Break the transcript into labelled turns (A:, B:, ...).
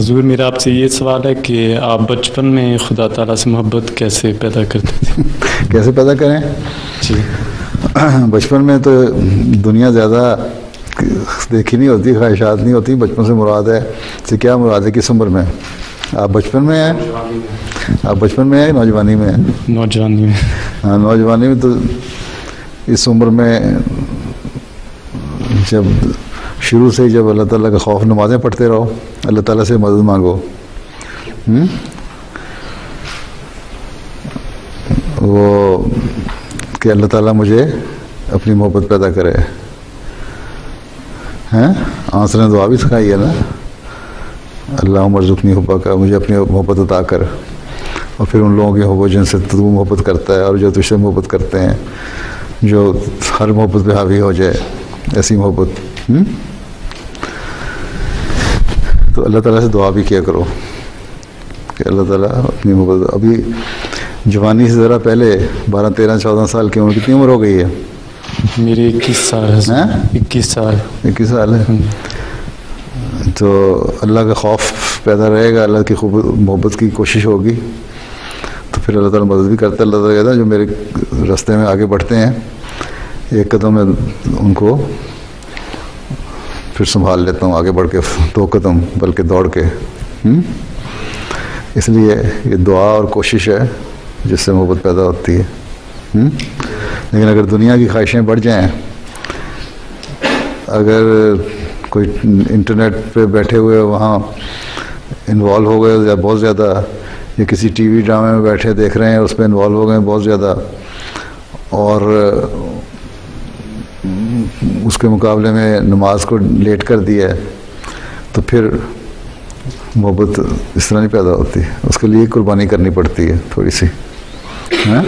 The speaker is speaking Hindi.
A: हुजूर, मेरा आपसे ये सवाल है कि आप बचपन में खुदा ताला से मोहब्बत कैसे पैदा करते थे?
B: कैसे पैदा करें?
A: जी।
B: बचपन में तो दुनिया ज़्यादा देखी नहीं होती, ख्वाहिशात नहीं होती। बचपन से मुराद है से क्या मुराद है? किस उम्र में आप बचपन में हैं? आप बचपन में हैं, नौजवानी में हैं?
A: नौजवानी में।
B: हाँ, नौजवानी में तो इस उम्र में जब शुरू से ही जब अल्लाह ताला का खौफ, नमाज़ें पढ़ते रहो, अल्लाह ताला से मदद मांगो। वो कि अल्लाह ताला मुझे अपनी मोहब्बत पैदा करे। हैं, आंसर ने दुआ भी सिखाई है ना, अल्लाह मरज़ुक़नी हुब्बा का, मुझे अपनी मोहब्बत अता कर। और फिर उन लोगों की मोहब्बत जिनसे तू मोहब्बत करता है और जो तुझसे मोहब्बत करते हैं, जो हर मोहब्बत पे हावी हो जाए, ऐसी मोहब्बत। तो अल्लाह ताला से दुआ भी किया करो कि अल्लाह ताला अपनी मोहब्बत। अभी जवानी से ज़रा पहले 12, 13, 14 साल की उम्र, कितनी उम्र हो गई है?
A: मेरी 21 साल है। 21 साल।
B: 21 साल है। तो अल्लाह का खौफ पैदा रहेगा, अल्लाह की खूब मोहब्बत की कोशिश होगी, तो फिर अल्लाह ताला मदद भी करता है। अल्लाह ताला कहता है जो मेरे रास्ते में आगे बढ़ते हैं, एक कदम में उनको फिर संभाल लेता हूँ, आगे बढ़ के 2 कदम बल्कि दौड़ के। इसलिए ये दुआ और कोशिश है जिससे मोहब्बत पैदा होती है। लेकिन अगर दुनिया की ख्वाहिशें बढ़ जाएं, अगर कोई इंटरनेट पे बैठे हुए वहाँ इन्वॉल्व हो गए या बहुत ज़्यादा, या किसी टीवी ड्रामे में बैठे देख रहे हैं, उस पर इन्वॉल्व हो गए बहुत ज़्यादा, और उसके मुकाबले में नमाज को लेट कर दिया है, तो फिर मोहब्बत इस तरह नहीं पैदा होती। उसके लिए कुर्बानी करनी पड़ती है थोड़ी सी। हाँ।